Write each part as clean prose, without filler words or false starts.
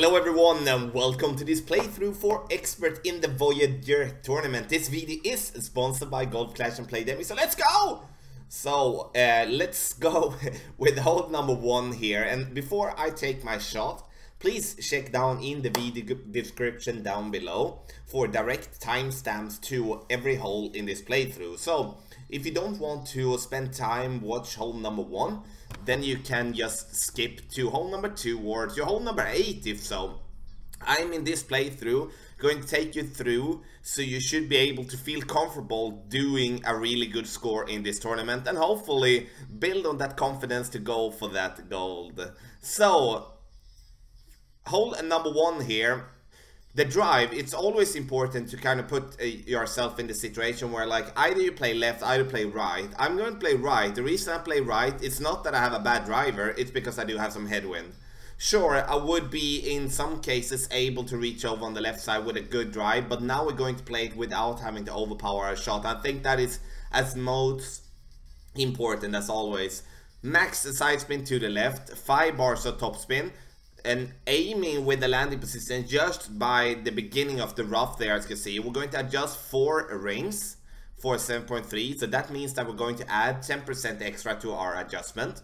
Hello everyone and welcome to this playthrough for Expert in the Voyager tournament. This video is sponsored by Golf Clash and Play Demi, so let's go! So let's go with hold number 1 here, and before I take my shot, please check down in the video description down below for direct timestamps to every hole in this playthrough. So if you don't want to spend time watch hole number 1, then you can just skip to hole number 2 or to hole number 8 if so. I'm in this playthrough going to take you through, so you should be able to feel comfortable doing a really good score in this tournament and hopefully build on that confidence to go for that gold. So hole number 1 here, the drive, it's always important to kind of put yourself in the situation where like either you play left, either play right. I'm going to play right. The reason I play right, it's not that I have a bad driver, it's because I do have some headwind. Sure, I would be in some cases able to reach over on the left side with a good drive, but now we're going to play it without having to overpower a shot. I think that is as most important as always. Max side spin to the left, 5 bars of top spin, and aiming with the landing position just by the beginning of the rough there, as you can see. We're going to adjust 4 rings for 7.3, so that means that we're going to add 10% extra to our adjustment.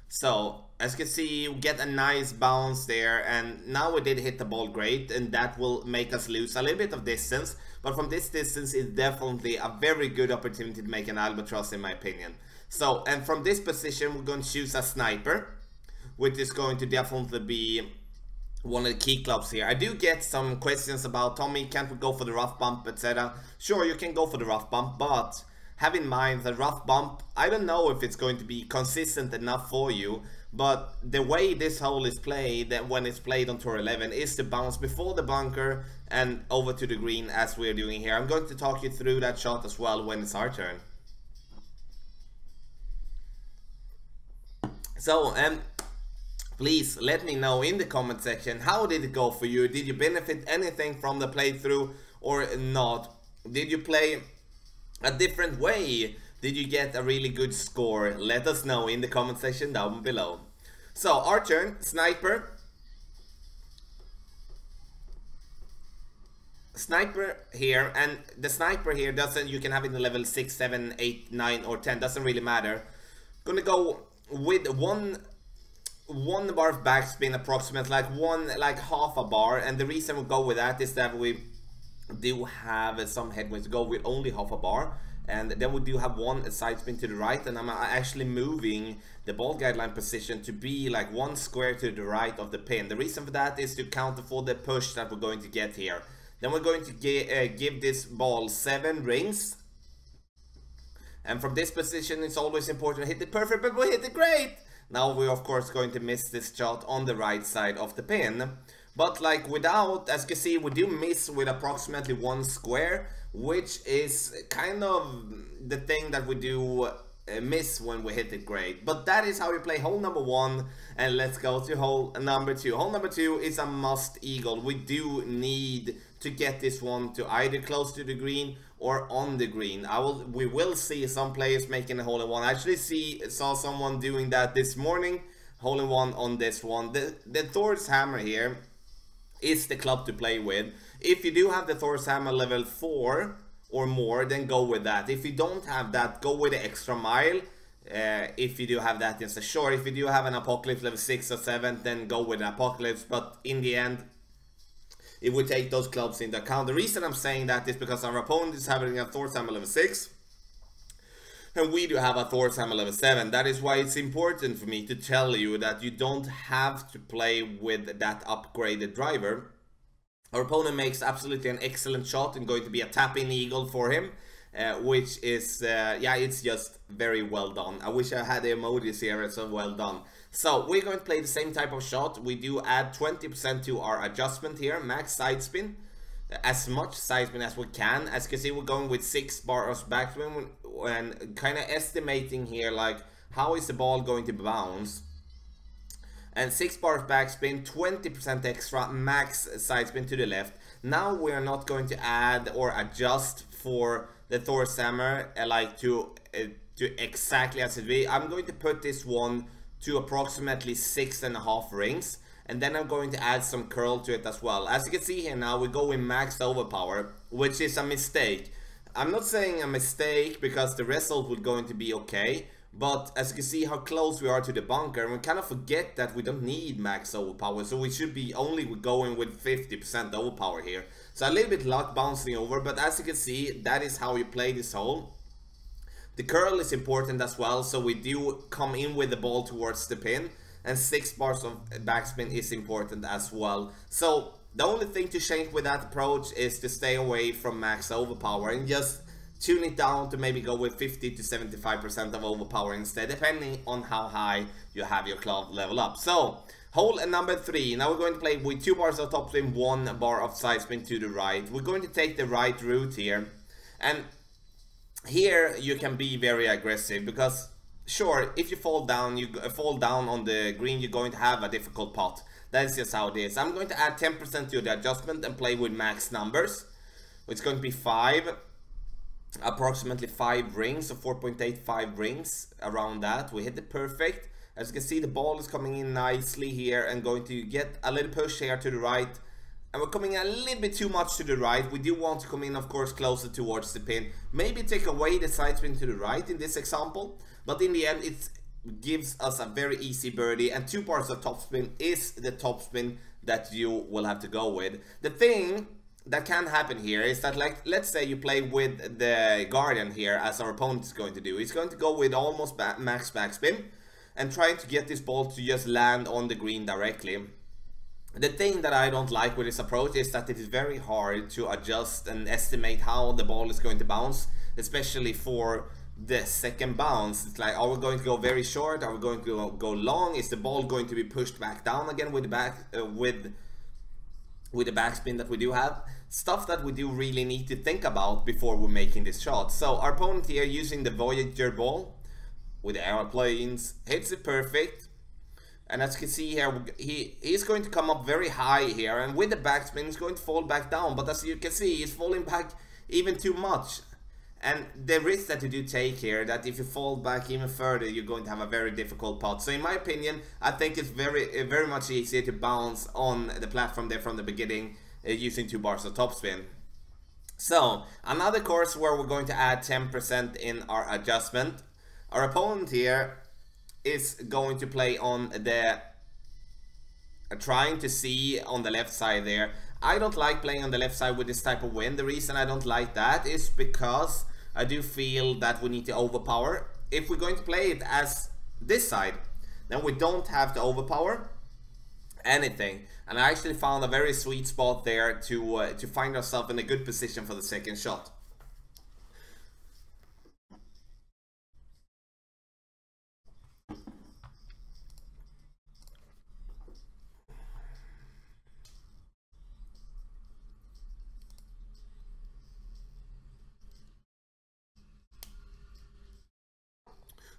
So as you can see, we get a nice bounce there, and now we did hit the ball great, and that will make us lose a little bit of distance, but from this distance it's definitely a very good opportunity to make an albatross in my opinion. So, and from this position we're going to choose a sniper, which is going to definitely be one of the key clubs here. I do get some questions about, Tommy, can't we go for the rough bump, etc. Sure, you can go for the rough bump, but have in mind the rough bump, I don't know if it's going to be consistent enough for you, but the way this hole is played, that when it's played on tour 11, is to bounce before the bunker and over to the green as we're doing here. I'm going to talk you through that shot as well when it's our turn. So, please let me know in the comment section, how did it go for you? Did you benefit anything from the playthrough or not? Did you play a different way? Did you get a really good score? Let us know in the comment section down below. So, our turn, sniper. Sniper here, and the sniper here doesn't, you can have it in level 6, 7, 8, 9 or 10, doesn't really matter. Gonna go with one bar of backspin, approximately like half a bar, and the reason we go with that is that we do have some headwinds to go with only half a bar, and then we do have one side spin to the right, and I'm actually moving the ball guideline position to be like 1 square to the right of the pin. The reason for that is to counter for the push that we're going to get here. Then we're going to give this ball 7 rings. And from this position, it's always important to hit it perfect, but we hit it great! Now we're of course going to miss this shot on the right side of the pin. But like without, as you can see, we do miss with approximately 1 square, which is kind of the thing that we do miss when we hit it great. But that is how we play hole number 1, and let's go to hole number 2. Hole number 2 is a must eagle. We do need to get this one to either close to the green or on the green. We will see some players making a hole-in-one. I actually saw someone doing that this morning, hole-in-one on this one. The Thor's hammer here is the club to play with. If you do have the Thor's hammer level 4 or more, then go with that. If you don't have that, go with the extra mile. If you do have that, yes, sure. If you do have an apocalypse level 6 or 7, then go with an apocalypse, but in the end it would take those clubs into account. The reason I'm saying that is because our opponent is having a Thor's hammer level 6 and we do have a Thor's hammer level 7. That is why it's important for me to tell you that you don't have to play with that upgraded driver. Our opponent makes absolutely an excellent shot and going to be a tap-in eagle for him, which is, yeah, it's just very well done. I wish I had the emojis here, so well done. So we're going to play the same type of shot. We do add 20% to our adjustment here, max side spin, as much side spin as we can. As you can see, we're going with 6 bars backspin and kind of estimating here like how is the ball going to bounce. And 6 bars backspin, 20% extra, max side spin to the left. Now we are not going to add or adjust for the Thor's hammer like to exactly as it be. I'm going to put this one to approximately 6.5 rings. And then I'm going to add some curl to it as well. As you can see here now, we go with max overpower, which is a mistake. I'm not saying a mistake because the result would going to be okay, but as you can see how close we are to the bunker, and we kind of forget that we don't need max overpower, so we should be only going with 50% overpower here. So a little bit luck bouncing over, but as you can see, that is how you play this hole. The curl is important as well, so we do come in with the ball towards the pin, and 6 bars of backspin is important as well. So the only thing to change with that approach is to stay away from max overpower and just tune it down to maybe go with 50 to 75% of overpower instead, depending on how high you have your club level up. So hole number 3, now we're going to play with 2 bars of topspin, 1 bar of side spin to the right. We're going to take the right route here, and here you can be very aggressive because sure, if you fall down on the green, you're going to have a difficult pot. That's just how it is. I'm going to add 10% to the adjustment and play with max numbers. It's going to be 5, approximately 5 rings, so 4.85 rings, around that. We hit it perfect. As you can see, the ball is coming in nicely here and going to get a little push here to the right. And we're coming a little bit too much to the right. We do want to come in, of course, closer towards the pin. Maybe take away the side spin to the right in this example. But in the end, it gives us a very easy birdie. And 2 bars of topspin is the topspin that you will have to go with. The thing that can happen here is that, like, let's say you play with the Guardian here, as our opponent is going to do. He's going to go with almost max backspin and trying to get this ball to just land on the green directly. The thing that I don't like with this approach is that it is very hard to adjust and estimate how the ball is going to bounce, especially for the second bounce. It's like, are we going to go very short? Are we going to go long? Is the ball going to be pushed back down again with the with the backspin that we do have? Stuff that we do really need to think about before we're making this shot. So our opponent here, using the Voyager ball with the aeroplanes, hits it perfect. And as you can see here, he's going to come up very high here, and with the backspin he's going to fall back down, but as you can see, he's falling back even too much. And the risk that you do take here, that if you fall back even further, you're going to have a very difficult putt. So in my opinion, I think it's very much easier to bounce on the platform there from the beginning using 2 bars of topspin. So another course where we're going to add 10% in our adjustment. Our opponent here is going to play on the trying to see on the left side there. I don't like playing on the left side with this type of wind. The reason I don't like that is because I do feel that we need to overpower. If we're going to play it as this side, then we don't have to overpower anything. And I actually found a very sweet spot there to find ourselves in a good position for the second shot.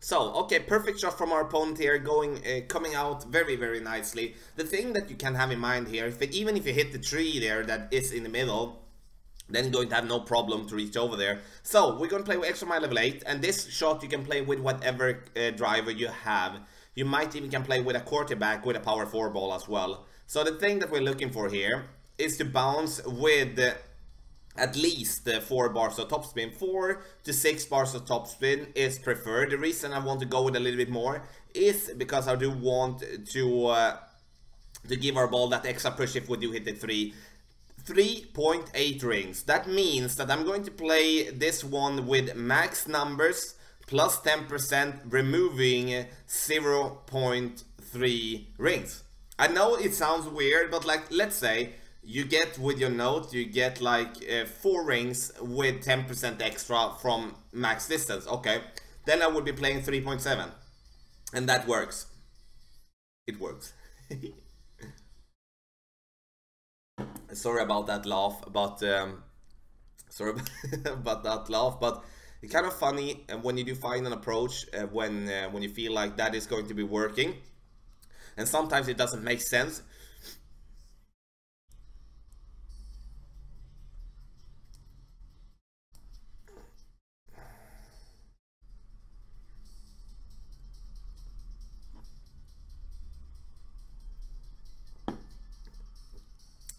So, okay, perfect shot from our opponent here, coming out very nicely. The thing that you can have in mind here is that even if you hit the tree there that is in the middle, then you're going to have no problem to reach over there. So, we're going to play with extra mile level 8, and this shot you can play with whatever driver you have. You might even can play with a quarterback with a power 4 ball as well. So, the thing that we're looking for here is to bounce with at least 4 bars of topspin. 4 to 6 bars of topspin is preferred. The reason I want to go with a little bit more is because I do want to give our ball that extra push if we do hit the 3.8 rings. That means that I'm going to play this one with max numbers plus 10%, removing 0.3 rings. I know it sounds weird, but like, let's say you get with your note, you get like 4 rings with 10% extra from max distance. Okay, then I would be playing 3.7, and that works. It works. Sorry about that laugh, but sorry about that laugh, but it's kind of funny when you do find an approach when you feel like that is going to be working, and sometimes it doesn't make sense.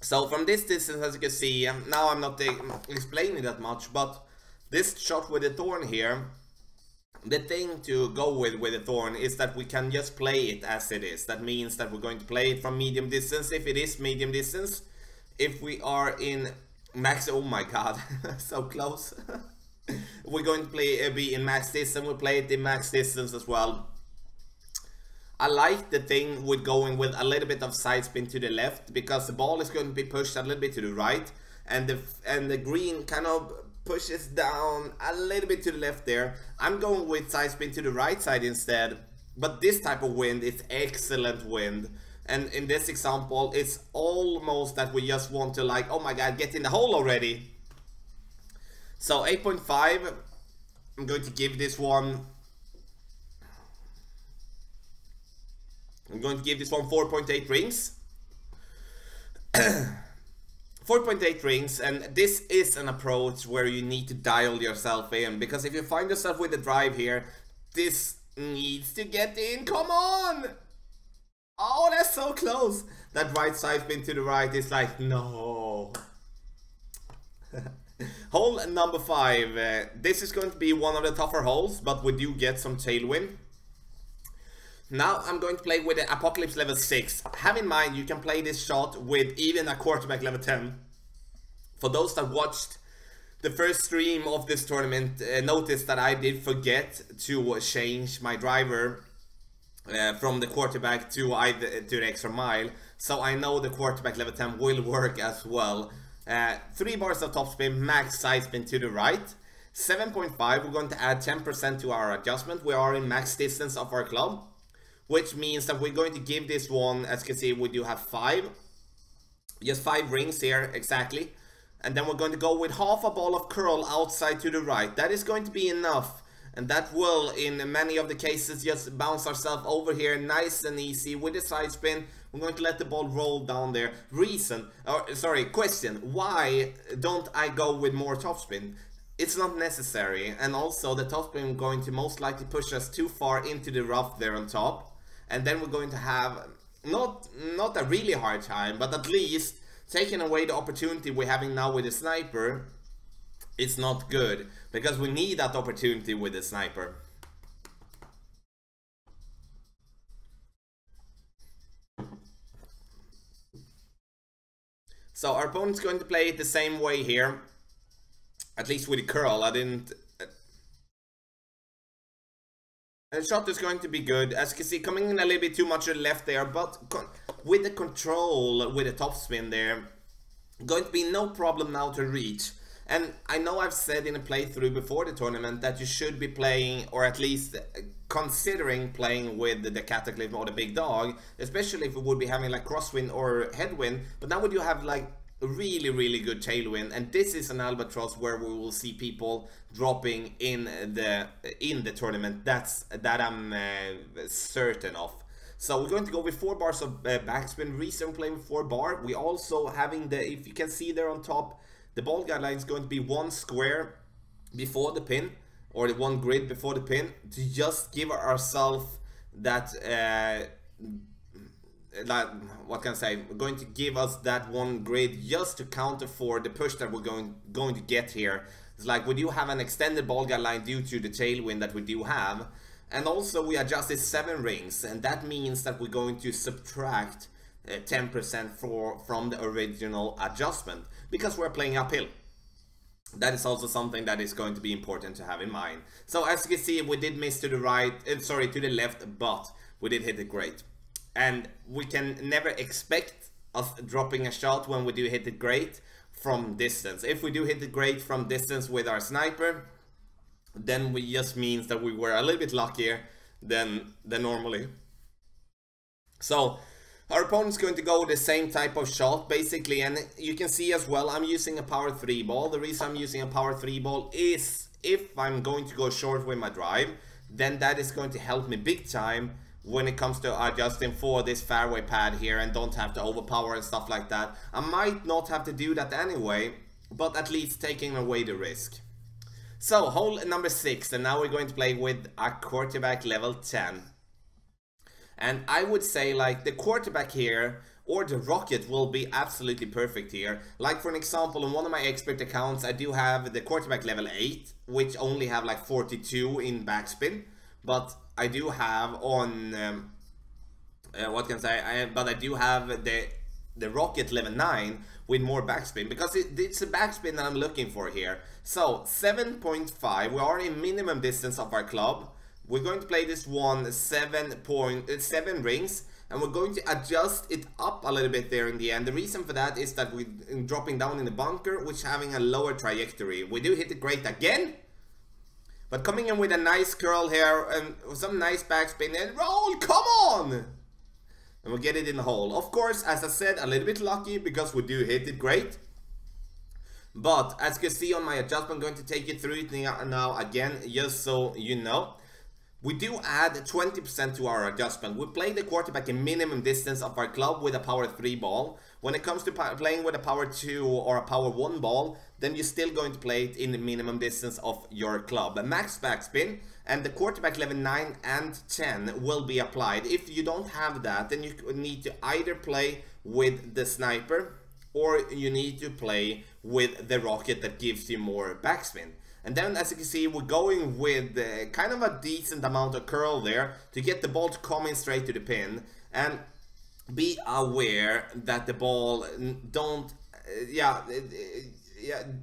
So from this distance, as you can see, now I'm not explaining that much, but this shot with the thorn here, the thing to go with the thorn is that we can just play it as it is. That means that we're going to play it from medium distance if it is medium distance. If we are in max, oh my god, so close. We're going to be in max distance, we'll play it in max distance as well. I like the thing with going with a little bit of side spin to the left, because the ball is going to be pushed a little bit to the right, and the green kind of pushes down a little bit to the left there. I'm going with side spin to the right side instead, but this type of wind is excellent wind. And in this example, it's almost that we just want to, like, oh my god, get in the hole already. So 8.5, I'm going to give this one, I'm going to give this one 4.8 rings. 4.8 rings, and this is an approach where you need to dial yourself in, because if you find yourself with a drive here, this needs to get in. Come on! Oh, that's so close. That right side spin to the right is like, no. Hole number 5. This is going to be one of the tougher holes, but we do get some tailwind. Now I'm going to play with the Apocalypse level 6. Have in mind, you can play this shot with even a quarterback level 10. For those that watched the first stream of this tournament, notice that I did forget to change my driver from the quarterback to the extra mile. So I know the quarterback level 10 will work as well. 3 bars of topspin, max side spin to the right. 7.5, we're going to add 10% to our adjustment. We are in max distance of our club, which means that we're going to give this one, as you can see, we do have 5. Just 5 rings here, exactly. And then we're going to go with half a ball of curl outside to the right. That is going to be enough. And that will, in many of the cases, just bounce ourselves over here nice and easy with the side spin. We're going to let the ball roll down there. Question. Why don't I go with more topspin? It's not necessary. And also, the topspin is going to most likely push us too far into the rough there on top. And then we're going to have not a really hard time, but at least taking away the opportunity we're having now with the sniper. It's not good, because we need that opportunity with the sniper. So our opponent's going to play it the same way here, at least with the curl. And the shot is going to be good. As you can see, coming in a little bit too much to the left there, but with the control, with the topspin there, going to be no problem now to reach. And I know I've said in a playthrough before the tournament that you should be playing, or at least considering playing with the Cataclysm or the Big Dog, especially if we would be having like crosswind or headwind. But now would you have like really good tailwind, and this is an albatross where we will see people dropping in the tournament. That I'm certain of. So we're going to go with 4 bars of backspin. Reason playing with 4 bar. We also having the, if you can see there on top, the ball guideline is going to be 1 square before the pin, or the 1 grid before the pin, to just give ourselves that, what can I say, we're going to give us that 1 grid just to counter for the push that we're going to get here. It's like we do have an extended ball guideline due to the tailwind that we do have, and also we adjusted 7 rings, and that means that we're going to subtract 10% from the original adjustment, because we're playing uphill. That is also something that is going to be important to have in mind. So as you can see, we did miss to the right, to the left, but we did hit it great. And we can never expect us dropping a shot when we do hit it great from distance. If we do hit it great from distance with our sniper, then we just means that we were a little bit luckier than normally. So our opponent's going to go the same type of shot basically, and you can see as well I'm using a power 3 ball. The reason I'm using a power 3 ball is if I'm going to go short with my drive, then that is going to help me big time when it comes to adjusting for this fairway pad here, and don't have to overpower and stuff like that. I might not have to do that anyway, but at least taking away the risk. So hole number 6, and now we're going to play with a quarterback level 10. And I would say like the quarterback here or the rocket will be absolutely perfect here. Like for an example, on one of my expert accounts, I do have the quarterback level 8, which only have like 42 in backspin. But I do have on, what can I say, but I do have the rocket level 9 with more backspin, because it's a backspin that I'm looking for here. So 7.5, we are in minimum distance of our club. We're going to play this one 7 rings, and we're going to adjust it up a little bit there in the end. The reason for that is that we're dropping down in the bunker, which having a lower trajectory. We do hit it great again, but coming in with a nice curl here and some nice backspin and roll, come on! And we'll get it in the hole. Of course, as I said, a little bit lucky because we do hit it great. But as you can see on my adjustment, I'm going to take you through it now again, just so you know. We do add 20% to our adjustment. We play the quarterback in minimum distance of our club with a power 3 ball. When it comes to playing with a power 2 or a power 1 ball, then you're still going to play it in the minimum distance of your club. Max backspin and the quarterback level 9 and 10 will be applied. If you don't have that, then you need to either play with the sniper or you need to play with the rocket that gives you more backspin. And then, as you can see, we're going with kind of a decent amount of curl there to get the ball to come in straight to the pin. And be aware that the ball don't,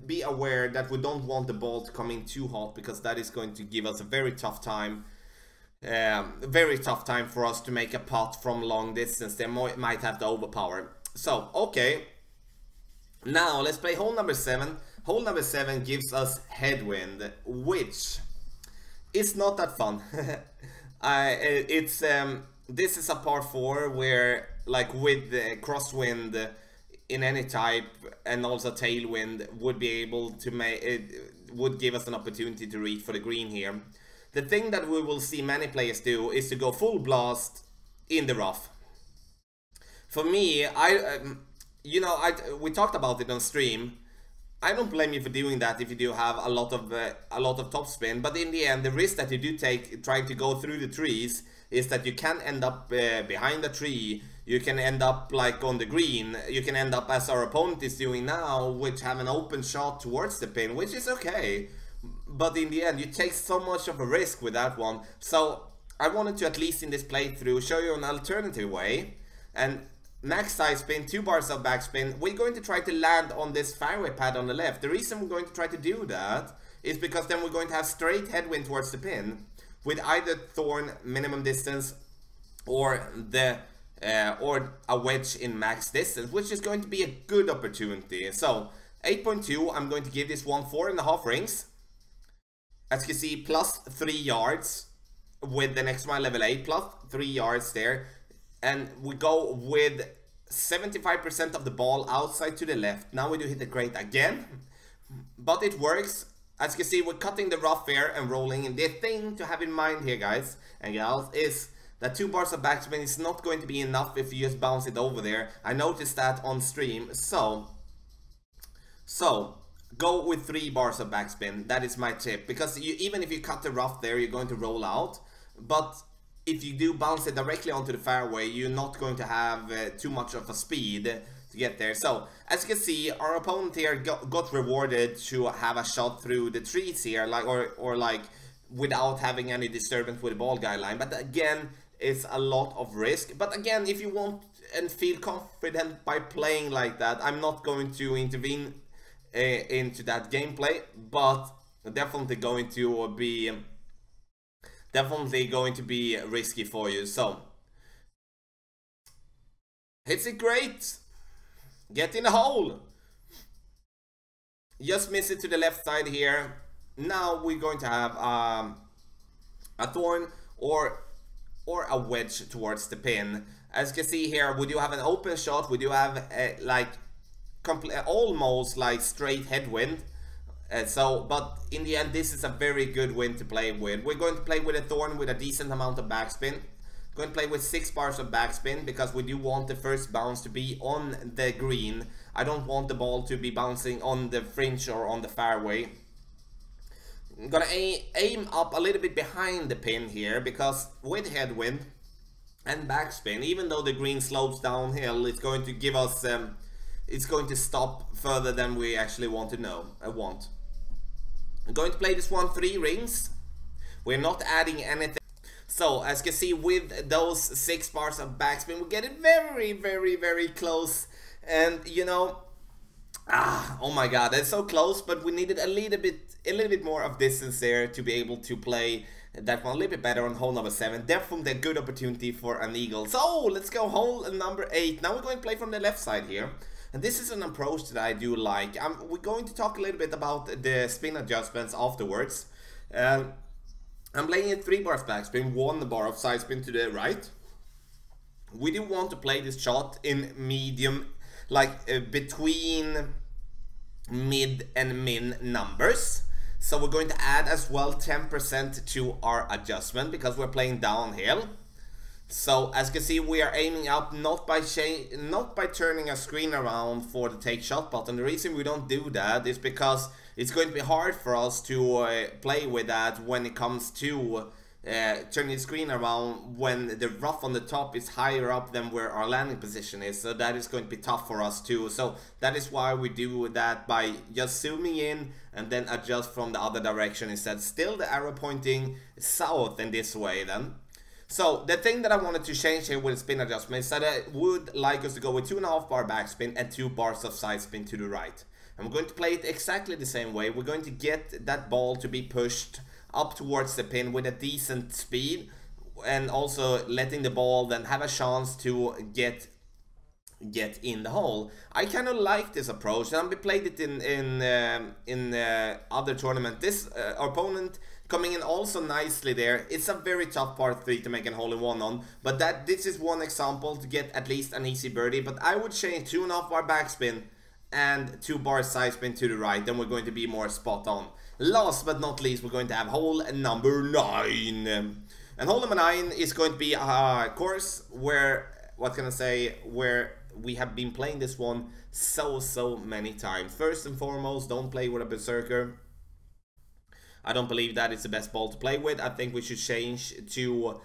be aware that we don't want the ball to come in too hot, because that is going to give us a very tough time. Very tough time for us to make a putt from long distance. They might have to overpower. So, okay. Now, let's play hole number 7. Hole number 7 gives us headwind, which is not that fun. This is a par 4 where, like, with the crosswind in any type and also tailwind, would be able to make it, would give us an opportunity to reach for the green here. The thing that we will see many players do is to go full blast in the rough. For me, we talked about it on stream. I don't blame you for doing that if you do have a lot of topspin, but in the end, the risk that you do take trying to go through the trees is that you can end up behind the tree. You can end up like on the green. You can end up as our opponent is doing now, which have an open shot towards the pin, which is okay. But in the end, you take so much of a risk with that one. So I wanted to, at least in this playthrough, show you an alternative way. And max side spin, 2 bars of backspin. We're going to try to land on this fairway pad on the left. The reason we're going to try to do that is because then we're going to have straight headwind towards the pin with either thorn minimum distance or a wedge in max distance, which is going to be a good opportunity. So 8.2, I'm going to give this one 4.5 rings. As you can see, plus 3 yards with the next one level 8, plus 3 yards there. And we go with 75% of the ball outside to the left. Now we do hit it great again, but it works. As you can see, we're cutting the rough here and rolling. And the thing to have in mind here, guys and gals, is that 2 bars of backspin is not going to be enough if you just bounce it over there. I noticed that on stream. So go with 3 bars of backspin. That is my tip, because even if you cut the rough there, you're going to roll out. But if you do bounce it directly onto the fairway, you're not going to have too much of a speed to get there. So, as you can see, our opponent here got rewarded to have a shot through the trees here, like or like without having any disturbance with the ball guideline. But again, it's a lot of risk. But again, if you want and feel confident by playing like that, I'm not going to intervene into that gameplay, but definitely going to be risky for you. So hits it great, get in the hole, just miss it to the left side here. Now we're going to have a thorn or a wedge towards the pin. As you can see here, we do have an open shot. We do have almost like straight headwind. But in the end, this is a very good win to play with. We're going to play with a thorn with a decent amount of backspin. Going to play with 6 bars of backspin because we do want the first bounce to be on the green. I don't want the ball to be bouncing on the fringe or on the fairway. I'm gonna aim up a little bit behind the pin here, because with headwind and backspin. Even though the green slopes downhill, it's going to give us it's going to stop further than we actually want to know. I'm going to play this one 3 rings. We're not adding anything. So as you can see, with those 6 bars of backspin, we're getting very, very, very close. And you know, oh my god, that's so close, but we needed a little bit more of distance there to be able to play that one a little bit better on hole number 7. Definitely a good opportunity for an eagle. So let's go hole number 8. Now we're going to play from the left side here. And this is an approach that I do like. We're going to talk a little bit about the spin adjustments afterwards. I'm playing it 3 bars backspin, 1 bar of side spin to the right. We do want to play this shot in medium, like between mid and min numbers. So we're going to add as well 10% to our adjustment because we're playing downhill. So as you can see, we are aiming up not by turning a screen around for the take shot button. The reason we don't do that is because it's going to be hard for us to play with that when it comes to turning the screen around when the rough on the top is higher up than where our landing position is. So that is going to be tough for us too. So that is why we do that by just zooming in and then adjust from the other direction instead. Still the arrow pointing south in this way then. So the thing that I wanted to change here with spin adjustment is that I would like us to go with 2.5 bar backspin and 2 bars of side spin to the right. And we're going to play it exactly the same way. We're going to get that ball to be pushed up towards the pin with a decent speed, and also letting the ball then have a chance to get in the hole. I kind of like this approach, and we played it in other tournament. This our opponent coming in also nicely there. It's a very tough par 3 to make a hole-in-one on, but this is one example to get at least an easy birdie. But I would change 2.5 bar backspin and 2 bar side spin to the right, then we're going to be more spot on. Last but not least, we're going to have hole number 9. And hole number 9 is going to be a course where, what can I say, where we have been playing this one so many times. First and foremost, don't play with a berserker. I don't believe that is the best ball to play with. I think we should change to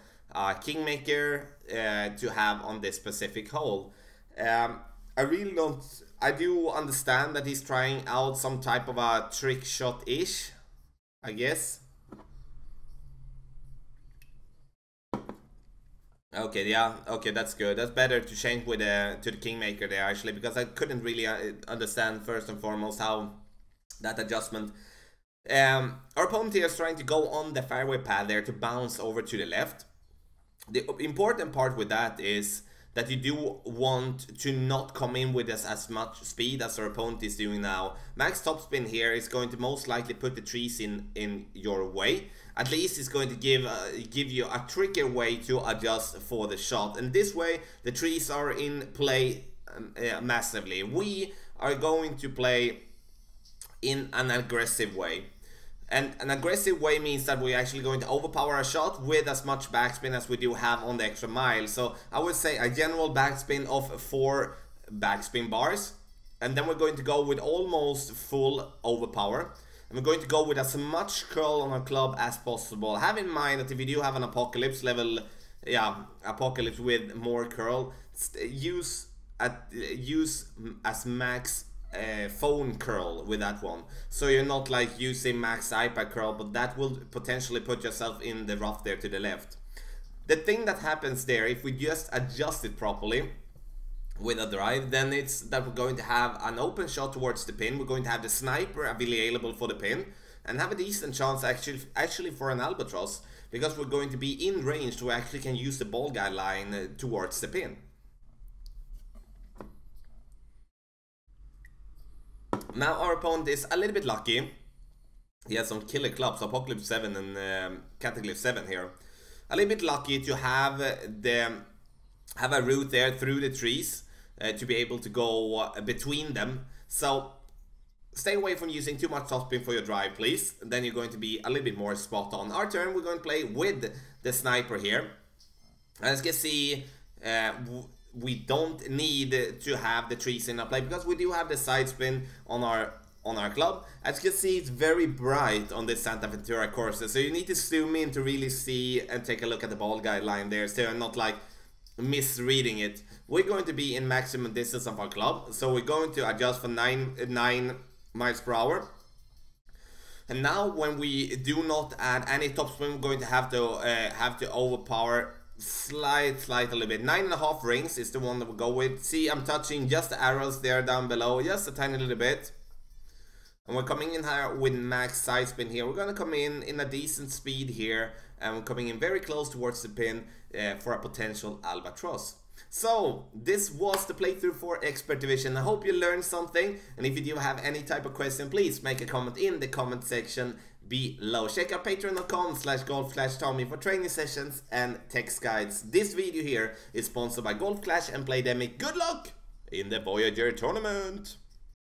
Kingmaker to have on this specific hole. I really don't... I do understand that he's trying out some type of a trick shot-ish, I guess. Okay, yeah, okay, that's good. That's better to change with to the Kingmaker there, actually, because I couldn't really understand, first and foremost, how that adjustment... our opponent here is trying to go on the fairway pad there to bounce over to the left. The important part with that is that you do want to not come in with as much speed as our opponent is doing now. Max topspin here is going to most likely put the trees in your way. At least it's going to give you a trickier way to adjust for the shot. And this way, the trees are in play massively. We are going to play in an aggressive way. And an aggressive way means that we're actually going to overpower a shot with as much backspin as we do have on the extra mile. So I would say a general backspin of 4 backspin bars. And then we're going to go with almost full overpower. And we're going to go with as much curl on our club as possible. Have in mind that if you do have an apocalypse level, apocalypse with more curl, use as max phone curl with that one, so you're not like using max iPad curl, but that will potentially put yourself in the rough there to the left. The thing that happens there, if we just adjust it properly with a drive, then it's that we're going to have an open shot towards the pin. We're going to have the sniper available for the pin and have a decent chance actually for an albatross, because we're going to be in range, so we actually can use the ball guide line towards the pin. Now our opponent is a little bit lucky. He has some killer clubs, Apocalypse 7 and Cataclysm 7 here. A little bit lucky to have a route there through the trees to be able to go between them. So stay away from using too much topspin for your drive, please. Then you're going to be a little bit more spot on. Our turn, we're going to play with the sniper here. As you can see, we don't need to have the trees in our play because we do have the side spin on our club. As you can see, it's very bright on this Santa Ventura course, so you need to zoom in to really see and take a look at the ball guide line there, so you're not like misreading it. We're going to be in maximum distance of our club, so we're going to adjust for 9 miles per hour. And now when we do not add any topspin, we're going to have to overpower slight a little bit. 9.5 rings is the one that we'll go with. See, I'm touching just the arrows there down below, just a tiny little bit. And we're coming in here with max side spin here. We're going to come in a decent speed here, and we're coming in very close towards the pin for a potential albatross. So this was the playthrough for Expert Division. I hope you learned something, and if you do have any type of question, please make a comment in the comment section below. Check out patreon.com/golf-tommy for training sessions and text guides. This video here is sponsored by Golf Clash and Playdemic. Good luck in the Voyager tournament!